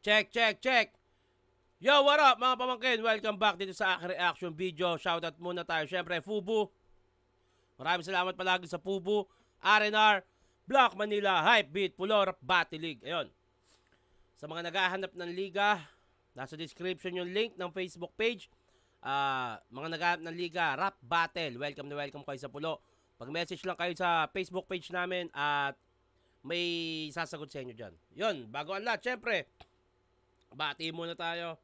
Check, check, check. Yo, what up mga pamangkin? Welcome back dito sa aking reaction video. Shoutout muna tayo. Siyempre, Fubu. Maraming salamat palagi sa Fubu, R&R, Block Manila, Hypebeat, Pulor, Battle League. Ayun. Sa mga naghahanap ng liga, nasa description yung link ng Facebook page. Mga naghahanap ng liga, Rap Battle. Welcome na welcome kayo sa Pulo. Pag-message lang kayo sa Facebook page namin at may sasagot sa inyo dyan. Yun, bago ang lahat, syempre, bati muna tayo.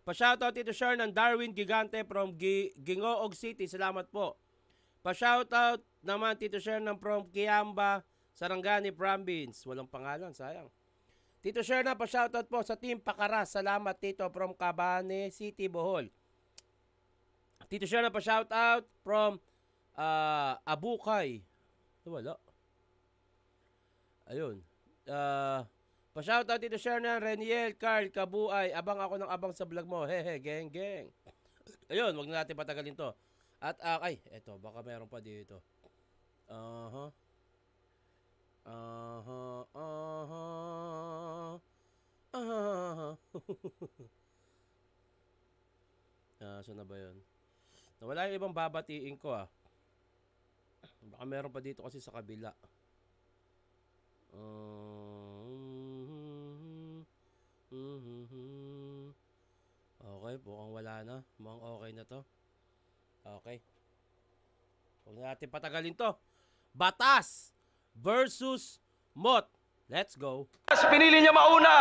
Pa-shoutout Tito Shar ng Darwin Gigante from Gingoog City. Salamat po. Pa-shoutout naman Tito Shar ng from Kiamba, Sarangani Province. Walang pangalan, sayang. Tito Shar na pa-shoutout po sa Team Pakaras. Salamat Tito from Cabane City, Bohol. Tito Shar na pa-shoutout from Abukay. Wala. Ayun. Pa-shoutout dito share na Reniel, Carl, Kabuay. Abang ako ng abang sa vlog mo. Hehe, geng, geng. Ayun, wag na natin patagalin to. At, ay, eto, baka meron pa dito. Saan na ba yun? Nawala yung ibang babatiin ko Baka meron pa dito kasi sa kabila. Okay, mukhang wala na. Mukhang okay na to. Okay. Huwag na natin patagalin to. Batas versus Mot. Let's go. Pinili niya mauna.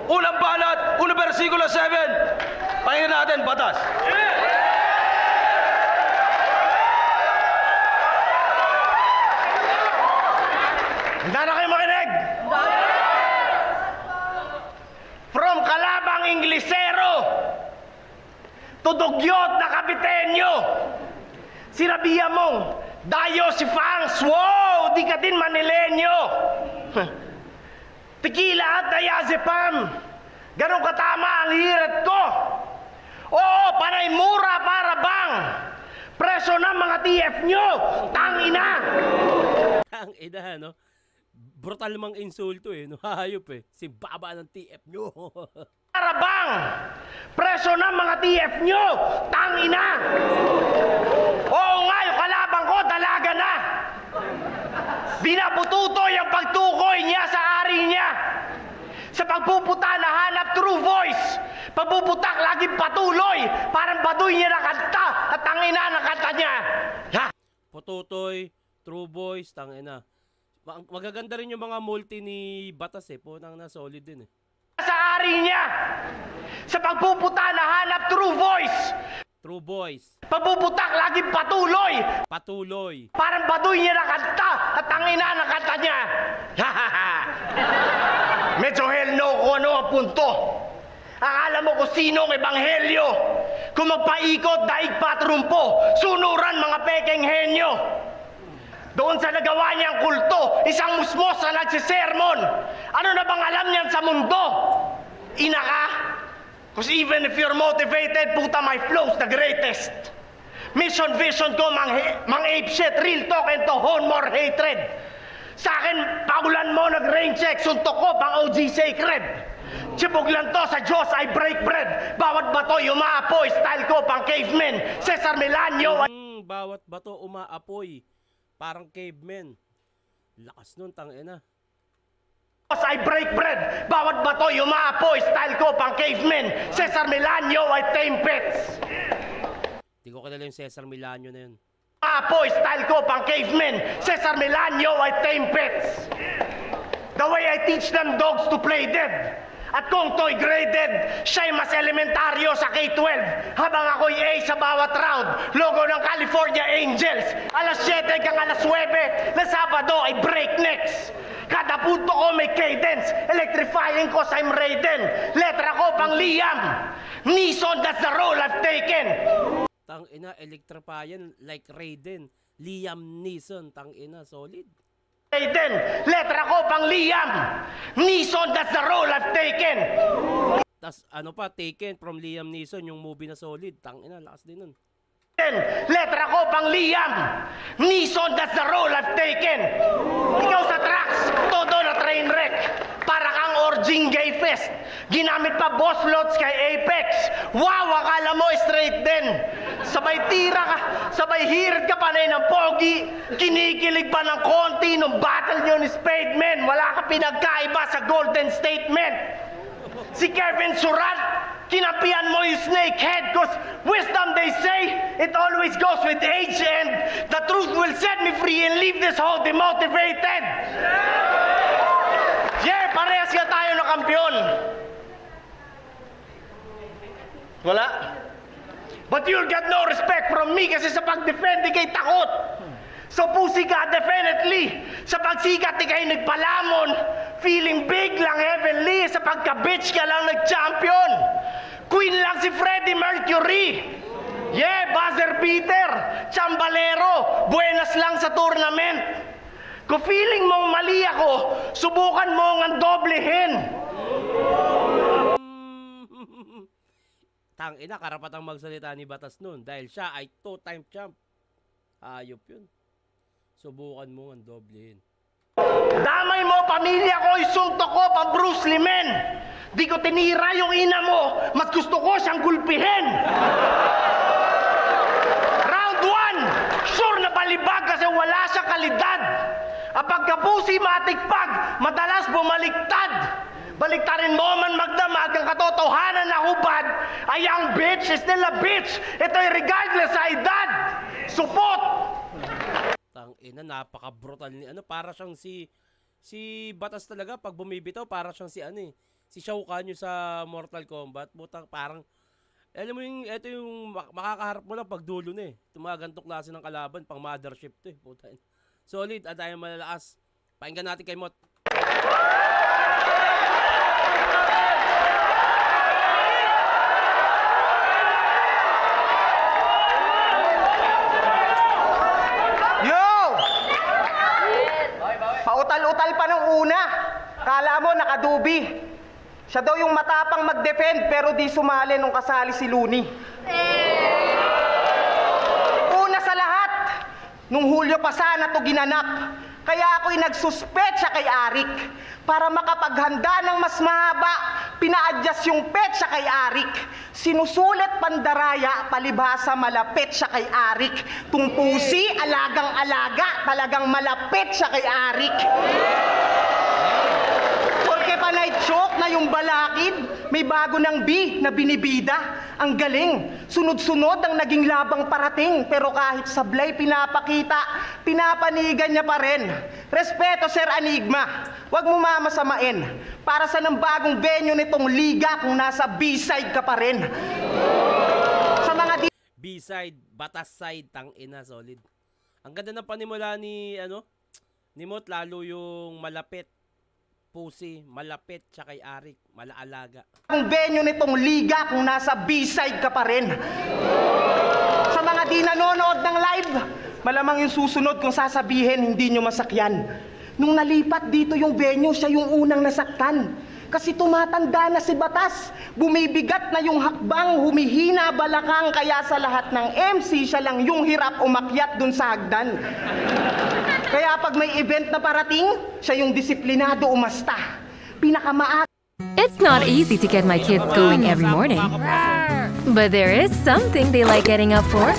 Unang banat, unang versikulo 7. Pakinggan natin, batas. Handa na kayo makinig? From kalabang Inglesero to dugyot na kapitenyo, sinabihan mong dayo si Fangs, wow, di ka din Manilenyo. Tequila at diazepam, ganun katama ang hirit ko. Oo, panay mura para bang preso ng mga TF nyo, tangina. Tangina, no? Brutal mang insulto no? Hayop si baba ng TF nyo. Parabang preso ng mga TF nyo, tangina. Oo nga, yung kalabang ko dalaga na. Binabututoy ang pagtukoy niya sa ari niya. Sa pagpuputa nahanap true voice. Pagpuputak laging patuloy. Parang baduy niya na kanta at tangina na kanta niya. Ha? Pututoy, true voice, tangina. Magaganda rin yung mga multi ni Batas punang na solid din Sa ari niya. Sa pagpuputa nahanap true voice. True voice. Pagpuputak laging patuloy. Patuloy. Parang baduy niya na kanta at tangina na kanta niya. Medyo hell no kung ano ang punto. Akala mo kung sino ang ebanghelyo. Kung magpaikot, daig patrumpo. Sunuran mga pekeng henyo. Doon sa nagawa niyang kulto, isang musmos na nagsisermon. Ano na bang alam niyan sa mundo? Ina ka? Because even if you're motivated, puta, my flow's the greatest. Mission, vision ko, mang ape shit, real talk, and to hone more hatred. Sa akin, paulan mo, nag-rain check, suntok ko, pang OG sacred. Sipog lang to, sa Diyos I break bread. Bawat bato, umaapoy, style ko, pang caveman. Cesar Milanio. Bawat bato, umaapoy. Parang caveman. Lakas nun, tangina. I break bread. Bawat bato, umaapoy. Style ko, pang caveman. Cesar Milanio, I tame pets. Di ko kilala yung Cesar Milanio na yun. Apoy, style ko, pang caveman. Cesar Milanio, I tame pets. The way I teach them dogs to play dead. At kung to'y graded, siya'y mas elementaryo sa K-12. Habang ako'y A sa bawat round. Logo ng California Angels. Alas 7 hanggang alas 9. Na Sabado ay breaknecks. Kada punto ko may cadence. Electrifying cause I'm Raiden. Letra ko pang Liam Neeson, that's the role I've taken. Tangina, electrifying like Raiden. Liam Neeson, tangina, solid. Raiden, letra ko pang Liam Neeson, that's the role I've taken. Tas ano pa, Taken from Liam Neeson, yung movie na solid. Tangina, lakas din nun. Letra ko pang Liam Neeson, that's the role I've taken. Ikaw sa tracks, todo na train wreck. Para kang origin gay interest. Ginamit pa boss lots kay Apex. Wow, akala mo straight din. Sabay tira ka, sabay hirit ka pa na ng pogi. Kinikilig pa ng konti nung battle nyo ni Spademan. Wala ka pinagkaiba sa Golden Statement. Si Kevin Surat, kinapian mo yung snakehead cause wisdom they say, it always goes with age and the truth will set me free and leave this hole demotivated. Yeah, parehas nga tayo na kampiyon. Wala. But you'll get no respect from me kasi sa pag-defend di kay takot. So pusi ka definitely. Sa pagsikat di kayo nagpalamon. Feeling big lang heavenly. Sa pagka-bitch ka lang nag-champion. Queen lang si Freddie Mercury. Yeah, buzzer beater. Chambalero. Buenas lang sa tournament. Kung feeling mong mali ako, subukan mo ngang doblehin. Tangina, karapatang magsalita ni Batas nun dahil siya ay two-time champ. Ayop yun. Subukan mo ang doblehin. Damay mo, pamilya ko, isuntok ko, pa Bruce Lee men. Di ko tinira yung ina mo, mas gusto ko siyang gulpihin. Round 1, sure na balibag kasi wala siyang kalidad. Ang pagkapusi matikpag, madalas bumaliktad. Baliktarin mo man magdamag ang katotohanan na hubad. A young bitch is still a bitch. Ito'y regardless sa edad. Supot! Tangina, napaka-brutal ni ano, para siyang si Batas talaga pag bumibitaw, para siyang si ano eh, si Shao Kahn sa Mortal Kombat. Butang parang alam mo yung ito yung makakaharap mo lang pag dulo na eh. Tumagantong klase ng kalaban, pang mothership to eh. Puta. Solid at tayo malalakas. Pakinggan natin kay Mot. Pautal-utal pa nung una. Kala mo nakadubi. Siya daw yung matapang mag-defend pero di sumali nung kasali si Looney. Una sa lahat, nung Hulyo pa sana to ginanap. Kaya ako'y nagsuspecha kay Arik. Para makapaghanda ng mas mahaba, pina-adjust yung petsa kay Arik. Sinusulit pandaraya, palibhasa malapit siya kay Arik. Tung pusi, alagang-alaga, talagang malapit siya kay Arik. Porque panay choke na yung balakid, may bago ng B na binibida. Ang galing, sunod-sunod ang naging labang parating, pero kahit sablay pinapakita, pinapanigan niya pa rin. Respeto, Sir Enigma, huwag mo mamasamain. Para sa nang bagong venue nitong liga kung nasa B-side ka pa rin. Sa mga B-side, Batas side, tangina, solid. Ang ganda ng panimula ni Mot, lalo yung malapit. Pusi, malapit, tsaka kay Arik, malaalaga. Ang venue nitong liga kung nasa B-side ka pa rin. Sa mga di nanonood ng live, malamang yung susunod kung sasabihin hindi nyo masakyan. Nung nalipat dito yung venue, siya yung unang nasaktan. Kasi tumatanda na si Batas, bumibigat na yung hakbang, humihina balakang, kaya sa lahat ng MC, siya lang yung hirap umakyat dun sa hagdan. Kaya pag may event na parating, siya yung disiplinado umasta. Pinakamaat. It's not easy to get my kids going every morning. But there is something they like getting up for.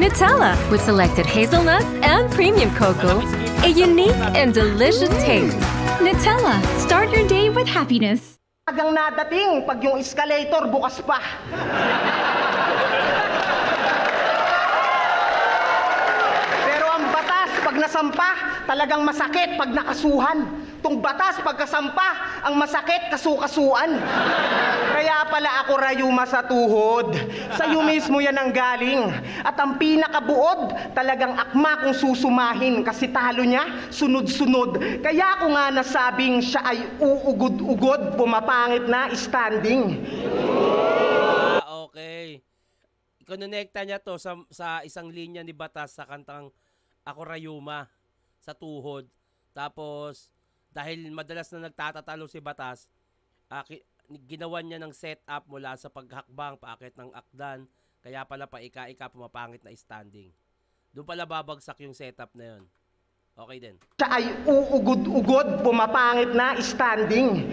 Nutella with selected hazelnuts and premium cocoa. A unique and delicious taste. Nutella, start your day with happiness. Agang nadating pag yung escalator bukas pa. Pero ang batas pag nasampa, talagang masakit pag nakasuhan. Tung batas pagkasampa, ang masakit kasukasuan. Kaya pala ako rayuma sa tuhod. Sa'yo mismo yan ang galing. At ang pinakabuod, talagang akma kung susumahin. Kasi talo niya, sunod-sunod. Kaya ako nga nasabing siya ay uugod-ugod, pumapangit na standing. Okay. Ikononekta niya to sa isang linya ni Batas sa kantang Ako Rayuma sa tuhod. Tapos dahil madalas na nagtatatalo si Batas, ginawan niya ng setup mula sa paghakbang, paakit ng akdan, kaya pala paika-ika pumapangit na standing. Doon pala babagsak yung setup na yun. Okay din. Siya ay uugod-ugod, pumapangit na standing.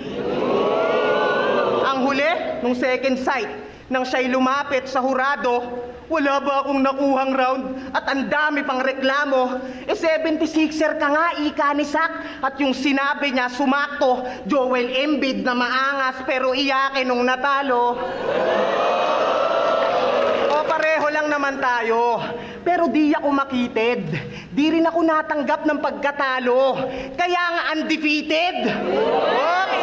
huli, nung second sight, nang siya'y lumapit sa hurado, wala ba akong nakuhang round at ang dami pang reklamo? 76er ka nga, ika ni Sak. At yung sinabi niya, sumakto, Joel Embiid na maangas pero iyakin nung natalo. O pareho lang naman tayo. Pero di ako makitid. Di rin ako natanggap ng pagkatalo. Kaya nga undefeated. Oops!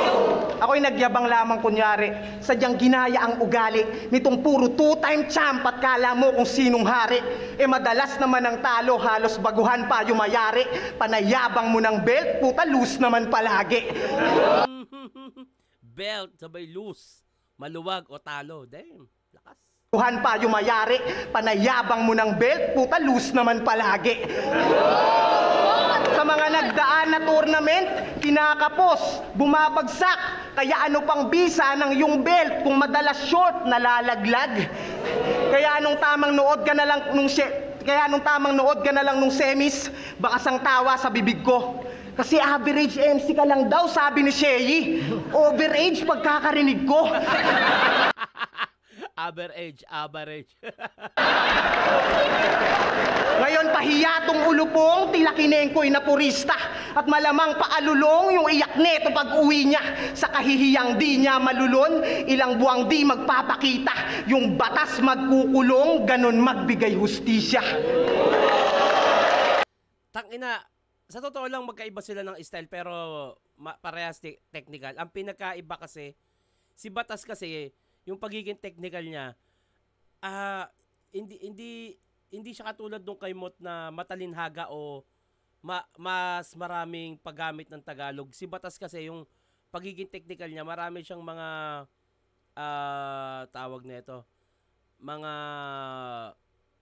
Ako'y nagyabang lamang kunyari. Sadyang ginaya ang ugali nitong puro two-time champ at kala mo kung sinong hari. Madalas naman ang talo, halos baguhan pa yung mayari. Panayabang mo ng belt, puta loose naman palagi. Belt, sabay loose. Maluwag o talo. Damn, lakas. Tuhan pa yung mayari, panayabang mo ng belt, puta loose naman palagi. Sa mga nagdaan na tournament, kinakapos, bumabagsak, kaya ano pang bisa ng yung belt kung madalas short, nalalaglag. Kaya nung tamang nood ka na lang nung semis, baka sang tawa sa bibig ko. Kasi average MC ka lang daw, sabi ni Sheyi. Overage pagkakarinig ko. Average. Ngayon pahiyatong ulupong, tila kinengko'y na purista. At malamang paalulong yung iyak neto pag uwi niya. Sa kahihiyang di niya malulon, ilang buwang di magpapakita. Yung batas magkukulong, ganun magbigay hustisya. Tangina, sa totoo lang magkaiba sila ng style pero parehas technical. Ang pinakaiba kasi, si Batas kasi, yung pagiging technical niya, hindi siya katulad nung kay Mot na matalinhaga o mas maraming paggamit ng Tagalog. Si Batas kasi yung pagiging technical niya, marami siyang mga tawag nito, mga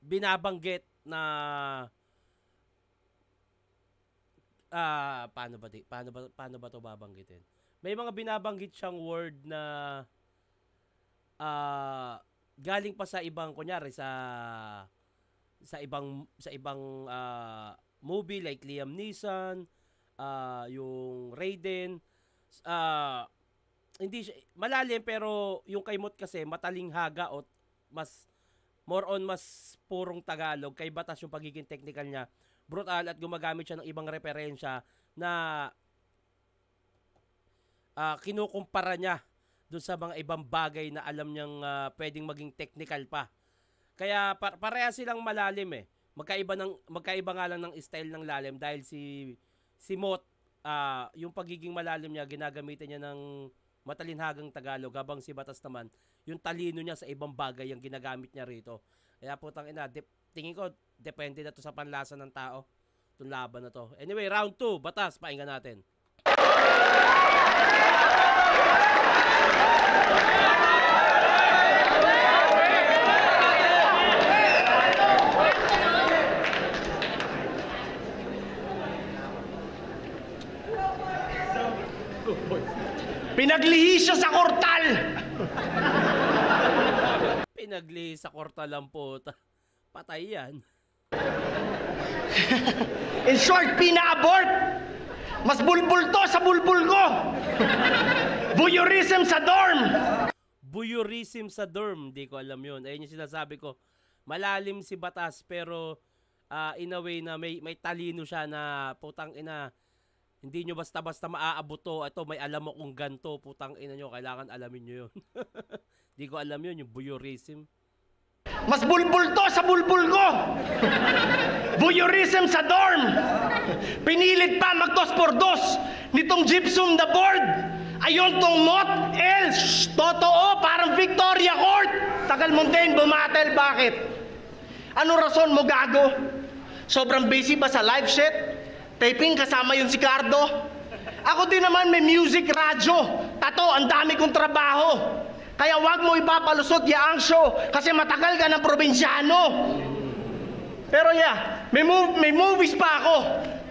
binabanggit na paano ba to babanggitin? May mga binabanggit siyang word na galing pa sa ibang kunyari sa ibang movie like Liam Neeson, yung Raiden, hindi siya malalim pero yung kay Mot kasi matalinghaga o mas purong Tagalog. Kay Batas yung pagiging technical niya brutal at gumagamit siya ng ibang referensya na kinukumpara niya doon sa mga ibang bagay na alam niyang pwedeng maging technical pa. Kaya pareha silang malalim eh. Magkaiba nga lang ng style ng lalim dahil si Mot, yung pagiging malalim niya ginagamitan niya ng matalinhagang Tagalog, habang si Batas naman yung talino niya sa ibang bagay yung ginagamit niya rito. Kaya putang ina, tingin ko depende na to sa panlasa ng tao itong laban na to. Anyway, round 2, Batas, pakinggan natin. Pinaglihi siya sa kortal. Pinaglihi sa kortal ang puta. Patay yan. In short, pina-abort. Mas bulbul to sa bulbul ko. Voyeurism sa dorm. Voyeurism sa dorm. Di ko alam yun. Ayun yung sinasabi ko. Malalim si Batas pero in a way na may talino siya na putang ina. Hindi nyo basta-basta maaabot to. Ito, may alam mo kung ganto. Putang ina nyo. Kailangan alamin nyo yun. Di ko alam yun, yung voyeurism. Mas bulbul to sa bulbul ko. Voyeurism sa dorm. Pinilit pa mag-dos por dos nitong gypsum the board. Ayon tong Mot, totoo, parang Victoria Court. Tagal mo din bumatel, bakit? Ano rason mo, gago? Sobrang busy ba sa live shit? Taping kasama yun si Cardo. Ako din naman may music, radyo. Tato, ang dami kong trabaho. Kaya wag mo ipapalusot yaang show kasi matagal ka ng probinsyano. Pero yeah, may movies pa ako.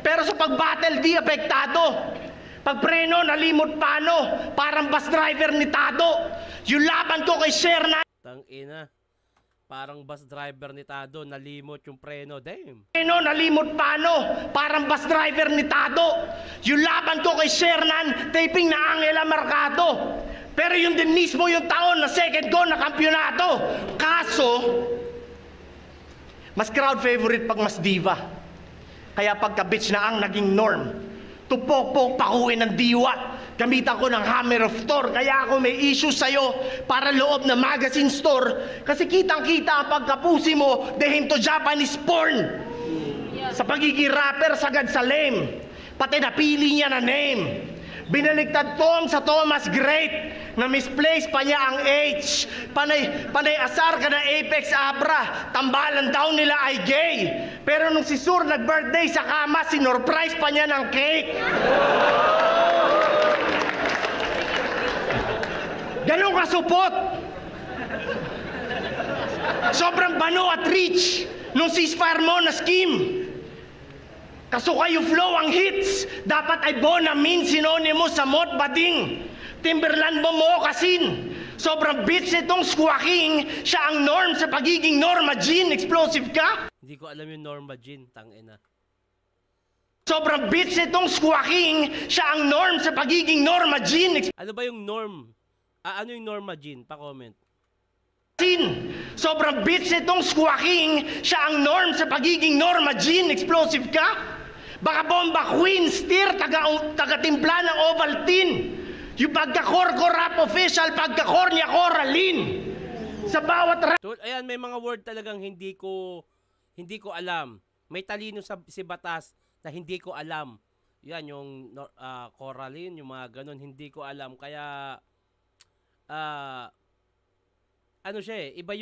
Pero sa pag-battle di apektado. Pag preno, nalimot pano. Parang bus driver ni Tado. Yung laban ko kay Sherna. Tangina. Parang bus driver ni Tado, nalimot yung preno. Damn. Nalimot pano. Parang bus driver ni Tado. Yung laban ko kay Shernan, taping na Angela Mercado. Pero yun din mismo yung taon na second ko na kampyonato. Kaso, mas crowd favorite pag mas diva. Kaya pagka-bitch na ang naging norm. Tupok-pok pakuin ng diwa. Gamitan ko ng hammer of Thor. Kaya ako may issue sa'yo para loob na magazine store. Kasi kitang-kita ang pagkapusi mo dehin to Japanese porn. Sa pagiging rapper, sagad sa lame. Pati napili niya na name. Binaliktad Tom sa Thomas Great na misplace pa niya ang H. Panay asar ka na Apex Abra. Tambalan daw nila ay gay. Pero nung si Sur nag-birthday sa kama, sinurprise pa niya ng cake. Ganun kasupot. Sobrang bano at rich nung ceasefire mo na scheme. Kaso kayo flow ang hits. Dapat ay Bonamin sinonimo sa Mot Bading. Timberland mo kasin. Sobrang bitch nitong squawking. Siya ang norm sa pagiging Norma Jean. Explosive ka? Hindi ko alam yung Norma Jean, tangina. Sobrang bitch nitong squawking. Siya ang norm sa pagiging Norma Jean. Ano ba yung norm? Ano yung Norma Jean? Pa-comment. Sobrang bitch nitong squawking. Siya ang norm sa pagiging Norma Jean. Explosive ka? Baka bomba queen, steer, taga-timpla ng Ovaltine. Yung pagka-core rap official, pagka-core niya Coraline. Sa bawat Ayan, may mga word talagang hindi ko alam. May talino si Batas na hindi ko alam. Yan, yung Coraline, yung mga ganun, hindi ko alam. Kaya, ano siya eh, iba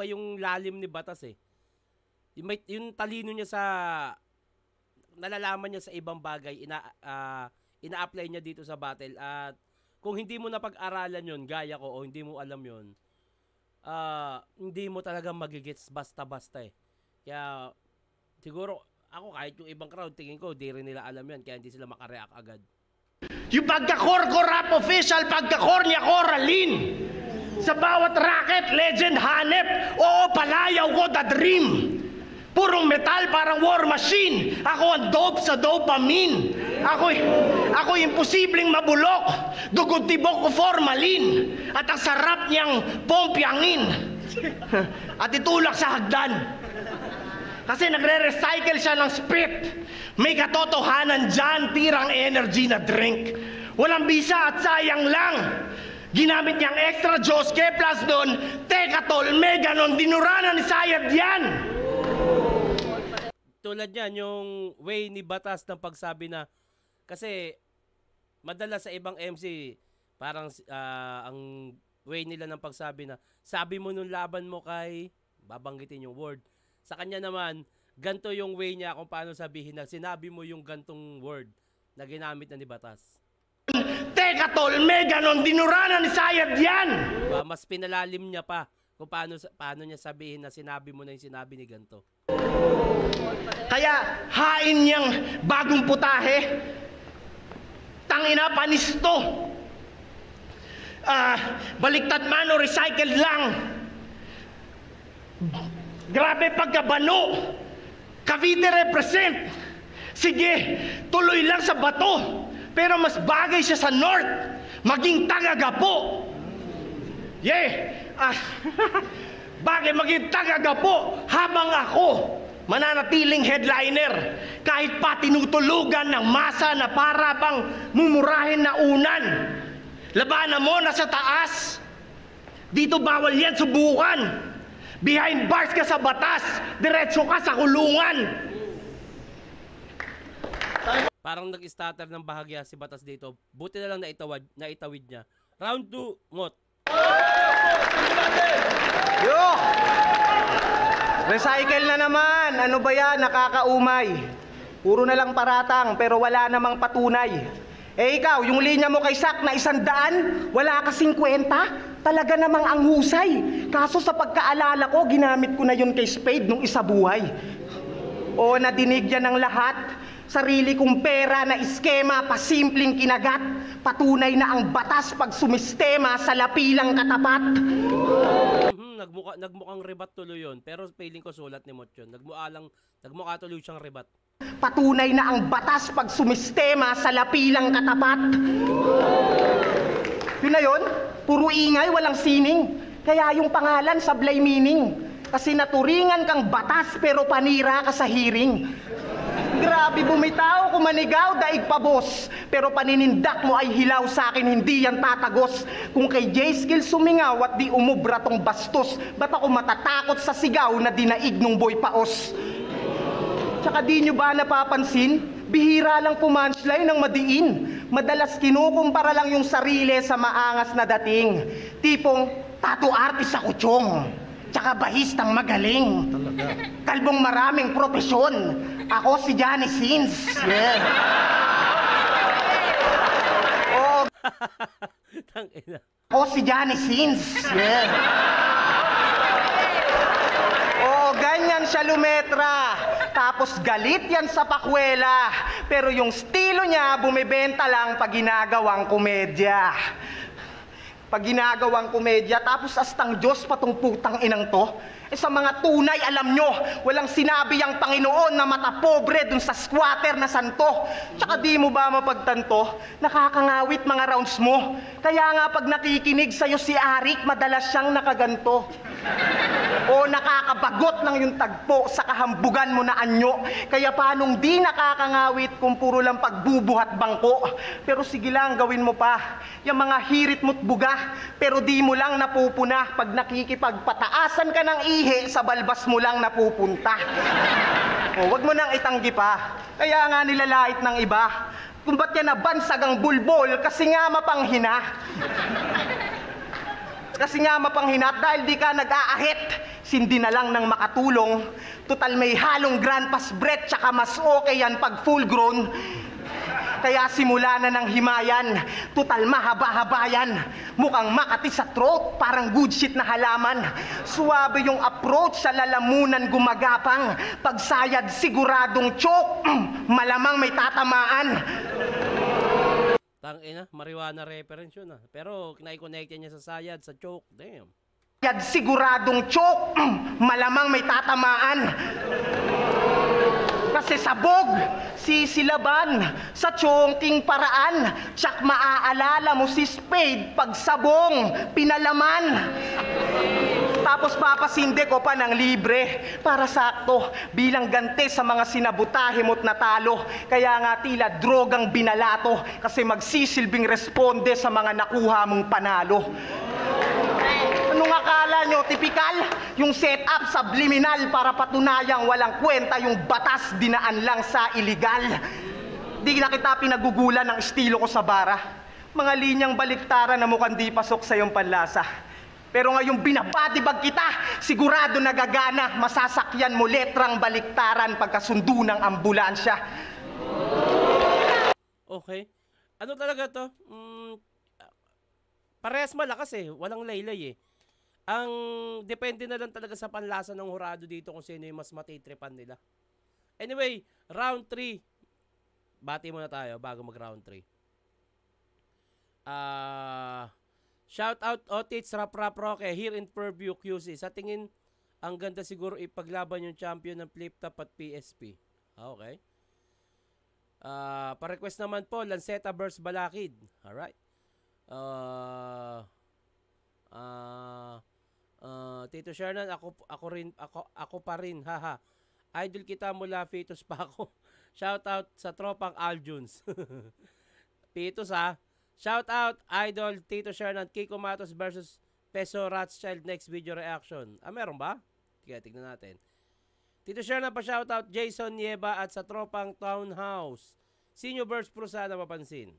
yung lalim ni Batas eh. Yung talino niya sa nalalaman niya sa ibang bagay, ina-apply niya dito sa battle. At kung hindi mo napag-aralan yon, gaya ko, o hindi mo alam yon, hindi mo talaga magigets basta-basta eh. Kaya siguro ako, kahit yung ibang crowd, tingin ko di rin nila alam yan, kaya hindi sila makareact agad. Yung pagka-core rap official, pagka-core niya Coraline. Sa bawat racket, legend hanep. Oo, palayaw ko, the dream. Purong metal, parang war machine. Ako ang dope sa dopamine. Ako imposibleng mabulok. Dugod tibok ko formalin. At ang sarap niyang pompyangin. At itulak sa hagdan. Kasi nagre-recycle siya ng spit. May katotohanan dyan, tirang energy na drink. Walang bisa at sayang lang. Ginamit niyang extra Diyos, K plus doon, Tekatol, Meganon, dinuranan ni Sayad yan. Tulad yan, yung way ni Batas ng pagsabi na, kasi madalas sa ibang MC, parang ang way nila ng pagsabi na, sabi mo nung laban mo kay, babanggitin yung word. Sa kanya naman, ganto yung way niya kung paano sabihin na sinabi mo yung gantong word na ginamit na ni Batas. Tekatol, Meganon, dinuranan ni Sayad yan. Diba? Mas pinalalim niya pa kung paano niya sabihin na sinabi mo na yung sinabi ni ganto. Kaya hain niyang bagong putahe. Tangina, panis to. Baliktad man o recycled lang. Grabe pagkabano. Cavite represent. Sige, tuloy lang sa bato. Pero mas bagay siya sa North. Maging taga-Gapo. Bagay maging taga-Gapo habang ako mananatiling headliner. Kahit pa tinutulugan ng masa na para bang mumurahin na unan. Labanan mo na sa taas. Dito bawal yan, subukan. Behind bars ka sa batas, diretso ka sa kulungan. Parang nag-stutter ng bahagya si Batas dito. Buti na lang naitawid niya. Round 2, Ngot. Yo! Recycle na naman. Ano ba yan? Nakakaumay. Puro na lang paratang pero wala namang patunay. Eh ikaw, yung linya mo kay Sak na 100, wala ka 50? Talaga namang ang husay. Kaso sa pagkaalala ko, ginamit ko na yun kay Spade nung isa buhay. O nadinig yan ng lahat. Sarili kong pera na iskema, pasimpleng kinagat. Patunay na ang batas pag sumistema sa lapilang katapat. Nagmukhang rebat tuloy yun. Pero feeling ko sulat ni Mot yun. Nagmukha tuloy siyang rebat. Patunay na ang batas pag sumistema sa lapilang katapat. Yun na yun? Puro ingay, walang sining. Kaya yung pangalan sablay meaning. Kasi naturingan kang batas pero panira ka sa hearing. Grabe bumitaw, kumanigaw, daig pa boss. Pero paninindak mo ay hilaw sa akin, hindi yan tatagos. Kung kay J-Skill sumingaw at di umubra tong bastos, ba't ako matatakot sa sigaw na dinaig nung boy paos? Tsaka di nyo ba napapansin? Bihira lang pumunchline ng madiin. Madalas kinukumpara lang yung sarili sa maangas na dating. Tipong, tattoo artist sa kutsong. Tsaka bahistang magaling. Talaga. Kalbong maraming propesyon. Ako si Johnny Sins. Yeah. Oh. Tangina. Ako si Johnny Sins. Yeah. Oh, ganyan siya lumetra. Tapos galit yan sa pakwela. Pero yung estilo niya, bumibenta lang pag ginagawang komedya. Pag ginagawang komedya, tapos astang Diyos patong putang inang to. Eh sa mga tunay, alam nyo, walang sinabi ang Panginoon na mata pobre dun sa squatter na santo. Tsaka di mo ba mapagtanto, nakakangawit mga rounds mo. Kaya nga pag nakikinig sa'yo si Arik, madalas siyang nakaganto. O nakakabagot ng yung tagpo sa kahambugan mo na anyo. Kaya paanong di nakakangawit kung puro lang pagbubuhat bangko. Pero sige lang, gawin mo pa. Yung mga hirit mo't buga, pero di mo lang napupuna. Pag nakikipagpataasan ka ng ihi, sa balbas mo lang napupunta. O, wag mo nang itanggi pa. Kaya nga nilalait ng iba. Kung ba't yan nabansag ang bulbol, kasi nga mapanghina. Kasi nga mapanghinat dahil di ka nag-aahit. Sindi na lang ng makatulong. Total may halong grand pass breath, tsaka mas okay yan pag full grown. Kaya simula na ng himayan, total mahaba-haba yan. Mukhang Makati sa throat, parang good shit na halaman. Suwabe yung approach sa lalamunan gumagapang. Pagsayad siguradong choke, malamang may tatamaan. Tangina, marijuana reference yun ah. Pero kinai-connect niya sa sayad, sa choke, damn. Sayad siguradong choke, malamang may tatamaan. Kasi sabog, sisilaban, sa chongking paraan, tsak maaalala mo si Spade pag sabong, pinalaman. Tapos papasinde ko pa ng libre para sakto bilang gante sa mga sinabutahe mo't natalo. Kaya nga tila drogang binalato kasi magsisilbing responde sa mga nakuha mong panalo. Anong akala nyo? Tipikal? Yung setup subliminal para patunayang walang kwenta yung batas dinaan lang sa iligal. Di na kita pinagugulan ng estilo ko sa bara. Mga linyang baliktaran na mukhang di pasok sa iyong panlasa. Pero ngayong binabadibag kita, sigurado nagagana, masasakyan mo letrang baliktaran pagkasundo ng ambulansya. Okay. Ano talaga to? Parehas malakas eh. Walang laylay eh. Ang depende na lang talaga sa panlasa ng hurado dito kung sino yung mas matitripan nila. Anyway, round 3. Bati muna tayo bago mag round 3. Shout out Otits Rap Roque here in Purview QC. Sa tingin, ang ganda siguro ipaglaban yung champion ng flip top at PSP. Okay. Pa-request naman po, Lanceta vs Balakid. Alright. Tito Shernan, ako pa rin, haha. Idol kita mula Fetus pa ako. Shout out sa tropang Aljuns. Fetus ha. Shout out Idol Tito Shernan, Kiko Matos versus Peso Rothschild next video reaction. Meron ba? Sige, tignan natin. Tito Shernan pa shout out Jason Nieva at sa tropang Townhouse. Senior versus Prusa na mapansin.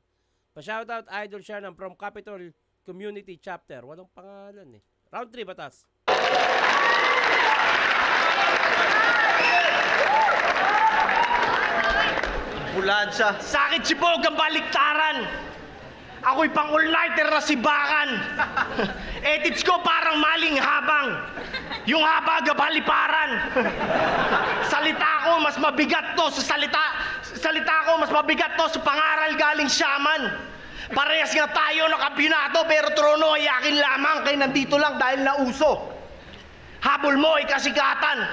Pa shout out Idol Shernan from Capitol Community Chapter. Walang pangalan eh. Round 3 batas. Ambulansya. Sakit si Bog ang baliktaran. Ako'y pang all-nighter na sibakan. Edits ko parang maling habang. Yung haba gabaliparan. Salita ko mas mabigat to sa salita ko mas mabigat to sa pangaral galing shaman. Parehas nga tayo nakabinato pero trono ay akin lamang kay nandito lang dahil nauso. Habol mo ay kasikatan.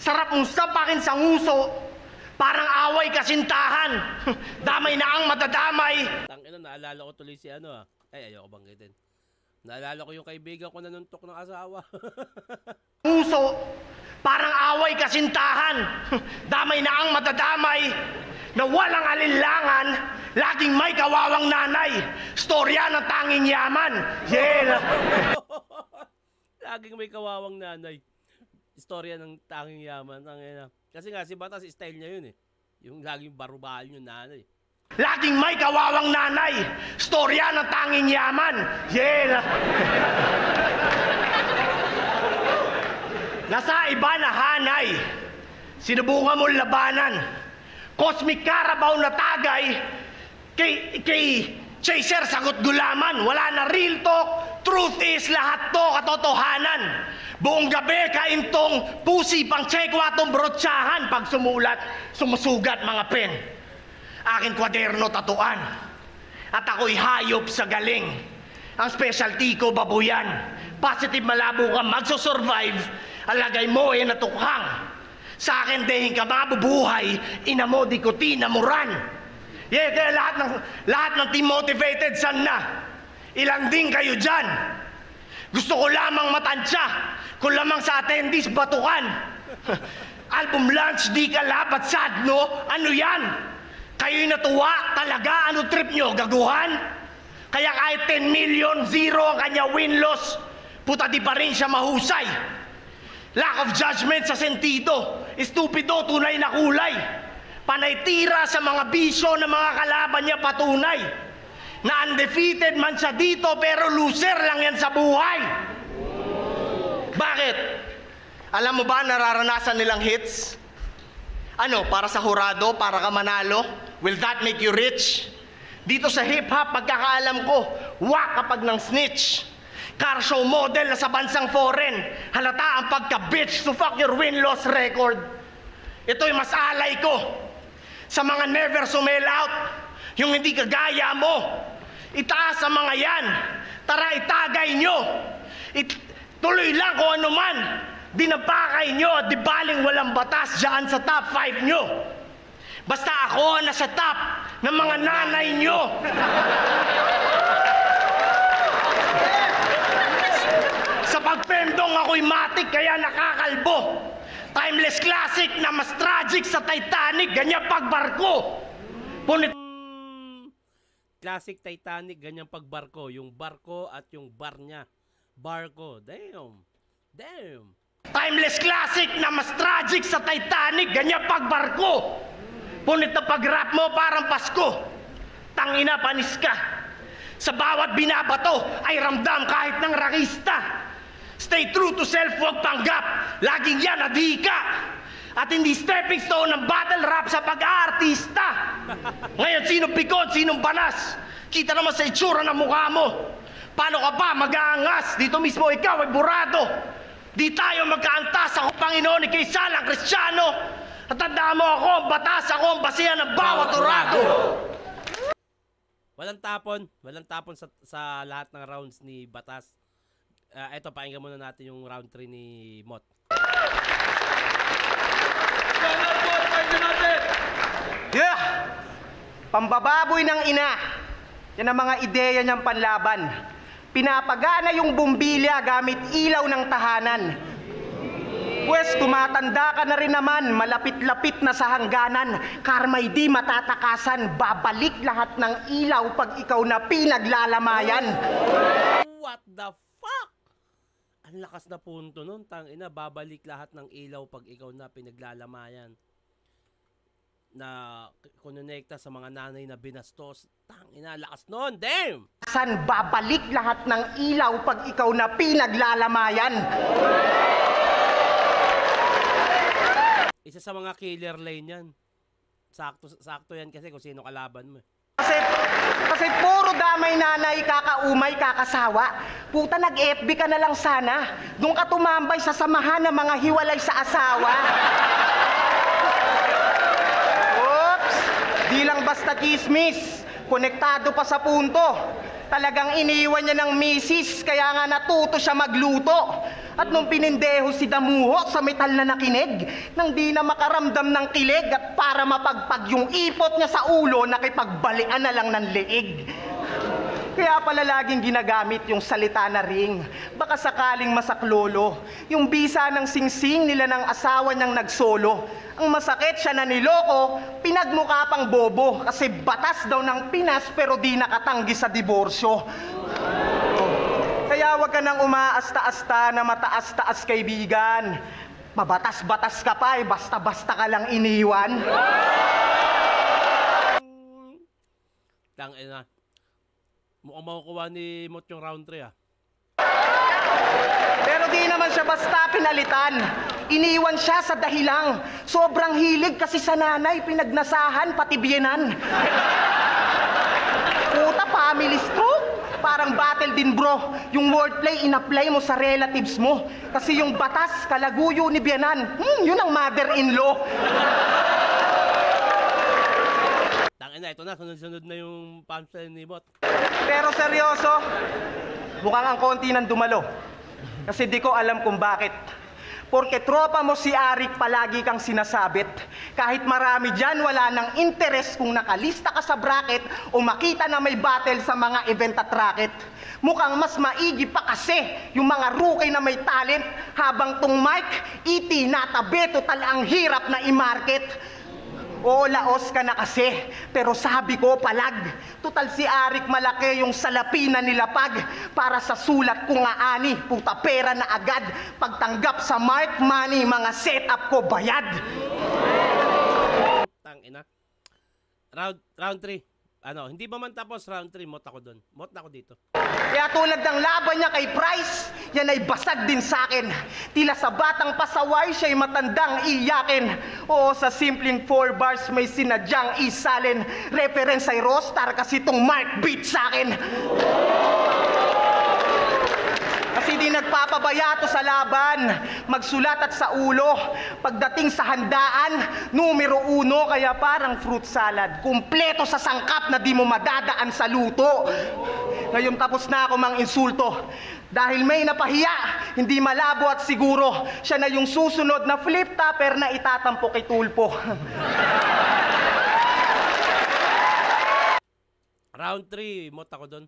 Sarap mong sapakin sa nguso. Parang away kasintahan. Damay na ang madadamay. Tangina, naalala ko tuloy si ano ah. Ay, ayoko banggitin. Naalala ko yung kaibigan ko nanuntok ng asawa. Puso, parang away kasintahan. Damay na ang matadamay, na walang alinlangan, laging may kawawang nanay. Storya ng tanging yaman. Yeah. Laging may kawawang nanay. Istorya ng tanging yaman. Kasi nga si Batas, style niya yun eh. Yung laging barubahal yung nanay. Laging may kawawang nanay. Storya ng tanging yaman. Yeah. Nasa iba na hanay. Sinubukan mo labanan. Cosmic Carabao na tagay. Kay Chaser sagot gulaman. Wala na real talk. Truth is lahat to katotohanan. Buong gabi kaintong pusi pang tsekwa tong brotsahan. Pag sumulat, sumusugat mga pen. Aking kwaderno tatuan. At ako'y hayop sa galing. Ang specialty ko babuyan. Positive malabo ka magsusurvive. Alagay mo natukhang. Sa akin dehin ka mabubuhay. Inamo di ko tinamuran. Yeah, kaya lahat ng team motivated san na. Ilang din kayo dyan. Gusto ko lamang matansya. Kung lamang sa attendees batukan. Album launch di ka lapat sad no? Ano yan? Kayo'y natuwa talaga? Ano trip nyo? Gaguhan? Kaya kahit 10 million, 0 ang kanya win-loss, puta di pa rin siya mahusay. Lack of judgment sa sentido. Estupido, tunay na kulay. Panay tira sa mga bisyo ng mga kalaban niya patunay. Na undefeated man siya dito pero loser lang yan sa buhay. Bakit? Alam mo ba nararanasan nilang hits? Ano, para sa hurado, para ka manalo? Will that make you rich? Dito sa hip-hop, pagkakaalam ko, wak kapag ng snitch. Car show model na sa bansang foreign. Halata ang pagka-bitch to fuck your win-loss record. Ito'y mas alay ko sa mga never sumel out. Yung hindi kagaya mo. Itaas ang mga yan. Tara itagay nyo. Tuloy lang kung ano man. Dinapakay nyo at di baling walang batas dyan sa top 5 nyo. Basta ako nasa top ng mga nanay nyo. Sa pagpendong ako'y matik kaya nakakalbo. Timeless classic na mas tragic sa Titanic, ganyan pagbarko. Punit Classic Titanic, ganyan pagbarko. Yung barko at yung bar niya. Barko. Damn. Damn. Timeless classic na mas tragic sa Titanic, ganyan pagbarko. Punit na pag-rap mo parang Pasko. Tangina, panis ka. Sa bawat binabato ay ramdam kahit ng rakista. Stay true to self, huwag panggap. Laging yan, adhika. At hindi stepping stone ng battle rap sa pag-aartista. Ngayon, sinong pikon, sinong banas? Kita naman sa itsura ng mukha mo. Paano ka ba mag-aangas? Dito mismo ikaw ay burado. Di tayo magkaantas, ako Panginoon, ikay salang Kristiyano. At tandaan mo ako, ang batas, ako ang basihan ng bawat orado. Walang tapon sa lahat ng rounds ni Batas. Eto, pakinggan muna natin yung round 3 ni Mot. Yeah! Pambababoy ng ina. Yan ang mga ideya niyang panlaban. Pinapagana yung bumbilya gamit ilaw ng tahanan. Pwes, tumatanda ka na rin naman, malapit-lapit na sa hangganan. Karma'y di matatakasan, babalik lahat ng ilaw pag ikaw na pinaglalamayan. What the fuck? Ang lakas na punto nun, tangina, babalik lahat ng ilaw pag ikaw na pinaglalamayan. Na konekta sa mga nanay na binastos. Tangina, lakas nun, damn! San babalik lahat ng ilaw pag ikaw na pinaglalamayan? Isa sa mga killer lane yan. Sakto yan kasi kung sino kalaban mo. Kasi puro damay nanay, kakaumay, kakasawa. Puta, nag-FB ka na lang sana. Doon ka tumambay sa samahan ng mga hiwalay sa asawa. Oops! Di lang basta chismis. Konektado pa sa punto. Talagang iniwan niya ng misis, kaya nga natuto siya magluto. At nung pinindeho si Damuho sa metal na nakinig, nang di na makaramdam ng kilig at para mapagpag yung ipot niya sa ulo, nakipagbalian na lang ng leeg. Kaya pala laging ginagamit yung salita na ring. Baka sakaling masaklolo. Yung bisa ng singsing nila ng asawa niyang nagsolo. Ang masakit siya na niloko, pinagmukha pang bobo. Kasi batas daw ng Pinas pero di nakatanggi sa diborsyo. Kaya wag ka nang umaasta-asta na mataas-taas kaibigan. Mabatas-batas ka pa basta-basta ka lang iniwan. Tangina. Mukhang makukuha ni Mot yung round 3 Pero di naman siya basta pinalitan. Iniwan siya sa dahilang. Sobrang hilig kasi sa nanay, pinagnasahan pati biyenan. Puta, family stroke. Parang battle din bro. Yung wordplay, in-apply mo sa relatives mo. Kasi yung batas, kalaguyo ni biyenan. Yun ang mother-in-law. Tangina, ito na. Sunod-sunod na yung punchline ni Mot. Pero seryoso, mukhang ang konti ng dumalo. Kasi di ko alam kung bakit. Porke tropa mo si Arik palagi kang sinasabit. Kahit marami dyan, wala nang interes kung nakalista ka sa bracket o makita na may battle sa mga event at racket. Mukhang mas maigi pa kasi yung mga rookie na may talent habang tong mic, itinatabi, total ang hirap na i-market. Oo, laos ka na kasi. Pero sabi ko, palag. Total si Arik malaki yung salapi na nilapag. Para sa sulat ko nga ani, puta pera na agad. Pagtanggap sa mark money, mga setup ko bayad. Tangina. Round 3. Hindi ba man tapos round 3, Mot ako doon. Mot na ako dito. Kaya tulad ng laban niya kay Price, yan ay basag din sa akin. Tila sa batang pasaway, siya'y matandang iyakin. Oo, sa simpleng 4 bars may sinadyang isalin. Reference ay Rostar kasi itong Mark beat sa akin. Kasi di nagpapabaya to sa laban, magsulat at sa ulo. Pagdating sa handaan, numero 1, kaya parang fruit salad. Kumpleto sa sangkap na di mo madadaan sa luto. Ngayon tapos na ako mang insulto. Dahil may napahiya, hindi malabo at siguro, siya na yung susunod na flip topper na itatampo kay Tulpo. Round 3, Mot ako doon.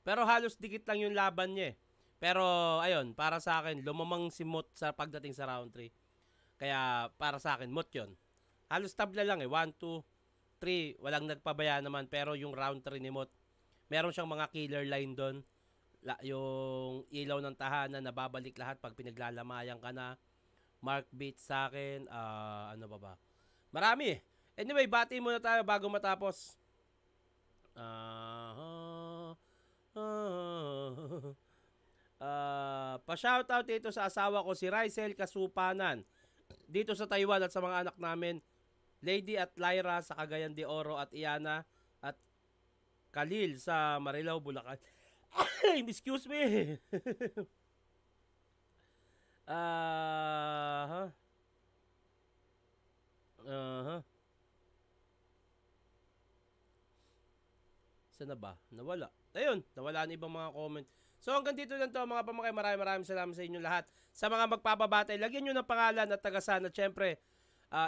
Pero halos dikit lang yung laban niya eh. Pero ayun, para sa akin, lumamang si Mot sa pagdating sa round 3. Kaya para sa akin, Mot yun. Halos tabla lang eh. 1, 2, 3. Walang nagpabaya naman. Pero yung round 3 ni Mot, meron siyang mga killer line doon. Yung ilaw ng tahanan, nababalik lahat pag pinaglalamayan ka na. Mark beat sa akin. Ano ba? Marami eh. Anyway, bati muna tayo bago matapos. Pa-shoutout dito sa asawa ko si Rysel Kasupanan dito sa Taiwan at sa mga anak namin Lady at Lyra sa Cagayan de Oro at Iana at Khalil sa Marilao, Bulacan. Excuse me. Saan na ba? Nawala. Ayun, nawala na ibang mga comment. So hanggang dito lang to mga pamangkay. Maraming salamat sa inyo lahat. Sa mga magpapabatay, lagyan nyo ng pangalan at tagasan. At syempre,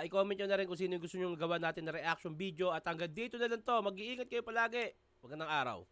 i-comment nyo na rin kung sino yung gusto nyo gawa natin na reaction video. At hanggang dito na lang to. Mag-iingat kayo palagi. Magandang araw.